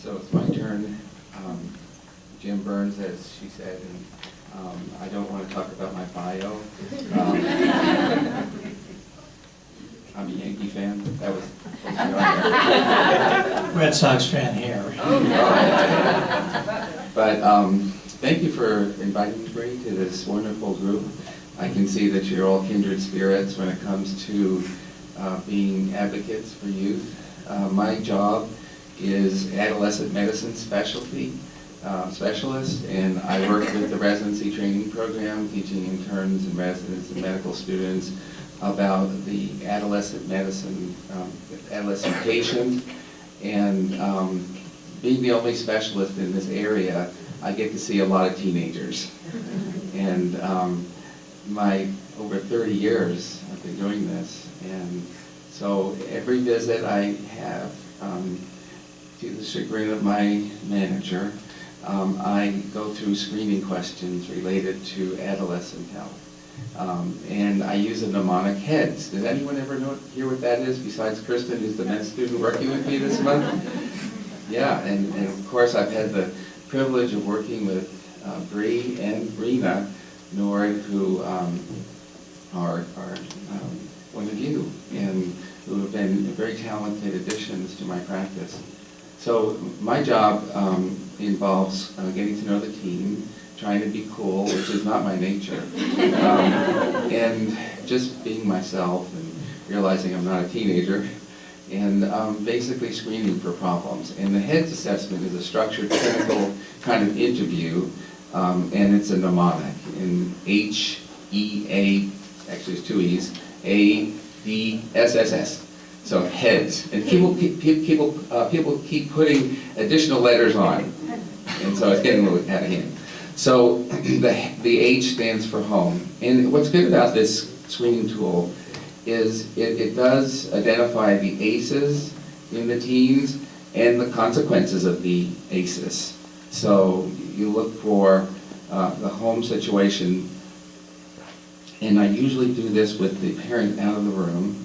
So it's my turn. Jim Burns, as she said, and I don't want to talk about my bio. I'm a Yankee fan. That was supposed to be on there. Red Sox fan here. But thank you for inviting me to this wonderful group. I can see that you're all kindred spirits when it comes to being advocates for youth. My job is adolescent medicine specialist, and I work with the residency training program, teaching interns and residents and medical students about the adolescent medicine, adolescent patient, and being the only specialist in this area, I get to see a lot of teenagers. And my over 30 years I've been doing this, and so every visit I have, to the chagrin of my manager, I go through screening questions related to adolescent health. And I use a mnemonic HEADS. Does anyone ever hear what that is besides Kristen, who's the med student working with me this month? Yeah, and of course I've had the privilege of working with Bree and Brina Nord, who are one of you, and who have been very talented additions to my practice. So my job involves getting to know the team, trying to be cool, which is not my nature, and just being myself and realizing I'm not a teenager, and basically screening for problems. And the HEADS assessment is a structured clinical kind of interview, and it's a mnemonic in H-E-A, actually it's two E's, A-D-S-S-S. So HEADS, and people keep putting additional letters on, and so it's getting a little out of hand. So the H stands for home, and what's good about this screening tool is it does identify the ACEs in the teens and the consequences of the ACEs. So you look for the home situation, and I usually do this with the parent out of the room.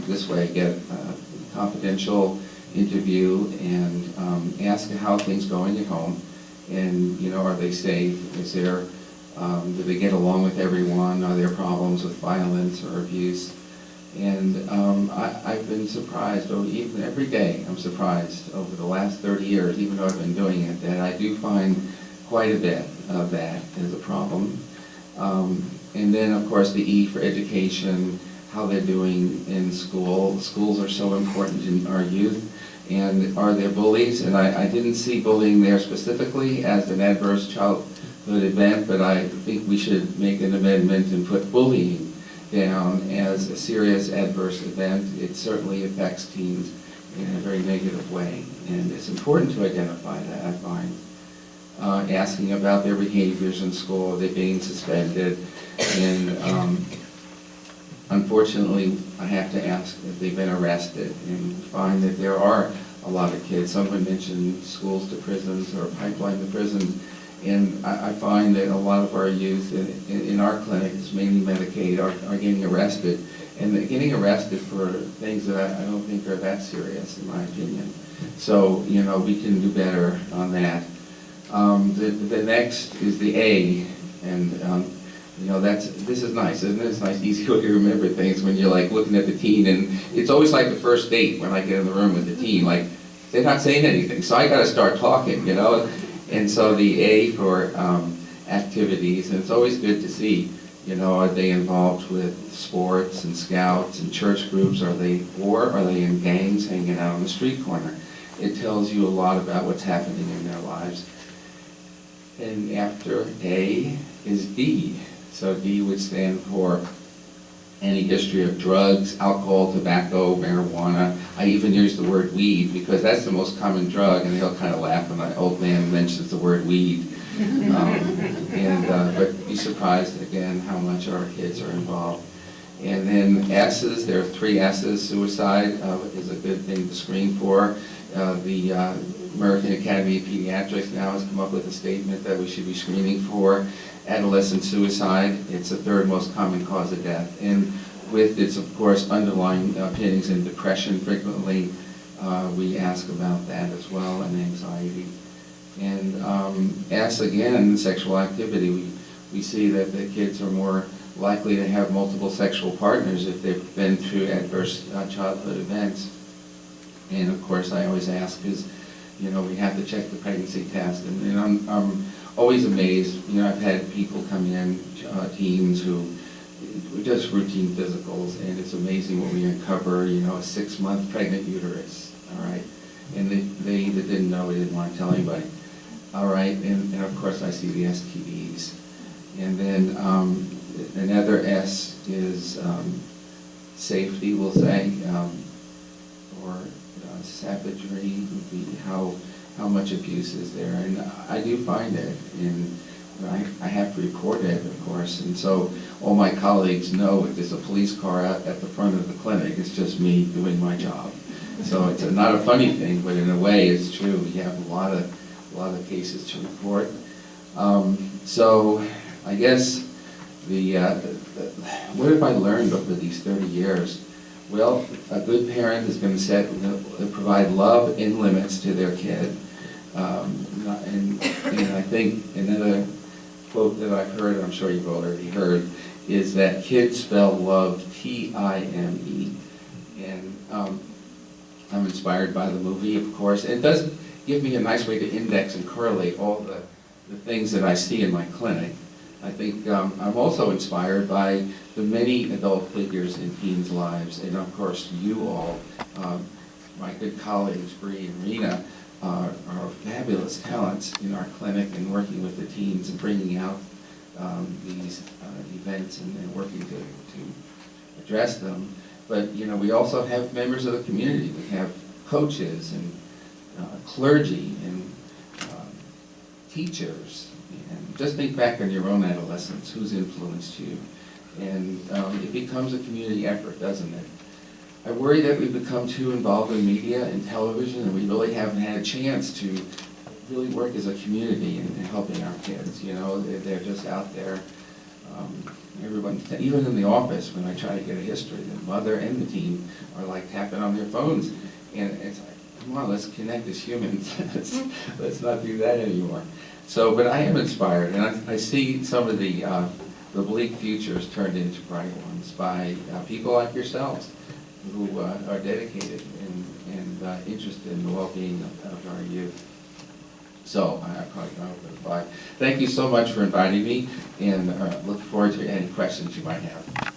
This way I get a confidential interview and ask how things going at home, and are they safe? Is there, do they get along with everyone? Are there problems with violence or abuse? And I've been surprised, or even every day I'm surprised over the last 30 years, even though I've been doing it, that I do find quite a bit of that as a problem. And then of course the E for education, how they're doing in school. Schools are so important in our youth. And are there bullies? And I didn't see bullying there specifically as an adverse childhood event, but I think we should make an amendment and put bullying down as a serious adverse event. It certainly affects teens in a very negative way. And it's important to identify that, I find. Asking about their behaviors in school, they're being suspended, and unfortunately, I have to ask if they've been arrested, and find that there are a lot of kids. Someone mentioned schools to prisons or pipeline to prisons, and I find that a lot of our youth in our clinics, mainly Medicaid, are getting arrested, and they're getting arrested for things that I don't think are that serious, in my opinion. So, we can do better on that. The next is the A, and this is nice, isn't it? It's nice, easy way to remember things when you're like looking at the teen, and it's always like the first date when I get in the room with the teen, like they're not saying anything, so I got to start talking, And so the A for activities, and it's always good to see, are they involved with sports and scouts and church groups? Are they in gangs hanging out on the street corner? It tells you a lot about what's happening in their lives. And after A is D. So D would stand for any history of drugs, alcohol, tobacco, marijuana. I even use the word weed because that's the most common drug, and they'll kind of laugh when my old man mentions the word weed. But be surprised again how much our kids are involved. And then S's, there are 3 S's. Suicide is a good thing to screen for. The American Academy of Pediatrics now has come up with a statement that we should be screening for adolescent suicide. It's the 3rd most common cause of death. And with its, of course, underlying underpinnings in depression frequently, We ask about that as well, and anxiety. And ask again, sexual activity. We see that the kids are more likely to have multiple sexual partners if they've been through adverse childhood events. And of course, I always ask because, you know, we have to check the pregnancy test. And I'm always amazed. You know, I've had people come in, teens who just routine physicals, and it's amazing what we uncover. You know, a 6-month pregnant uterus. All right, and they either didn't know or didn't want to tell anybody. All right, and of course I see the STDs. And then another S is safety, we'll say, or savagery would be how much abuse is there. And I do find it, and I have to report it, of course. And so all my colleagues know if there's a police car out at the front of the clinic, it's just me doing my job. So it's not a funny thing, but in a way it's true. We have a lot of cases to report. So I guess what have I learned over these 30 years? Well, a good parent is going to provide love and limits to their kid. And I think another quote that I've heard, I'm sure you've already heard, is that kids spell love T-I-M-E. And I'm inspired by the movie, of course. It does give me a nice way to index and correlate all the things that I see in my clinic. I think I'm also inspired by the many adult figures in teens' lives, and of course you all, my good colleagues, Bree and Rena, are fabulous talents in our clinic and working with the teens and bringing out these events and working to address them. But you know, we also have members of the community. We have coaches and clergy and teachers. And just think back on your own adolescence, who's influenced you. And it becomes a community effort, doesn't it? I worry that we've become too involved in media and television, and we really haven't had a chance to really work as a community in helping our kids. You know, they're just out there. Everyone, even in the office, when I try to get a history, the mother and the team are like tapping on their phones, and it's like, come on, let's connect as humans. let's not do that anymore. So, but I am inspired, and I see some of the bleak futures turned into bright ones by people like yourselves, who are dedicated and interested in the well-being of our youth. So I probably got over the 5. Thank you so much for inviting me, and look forward to any questions you might have.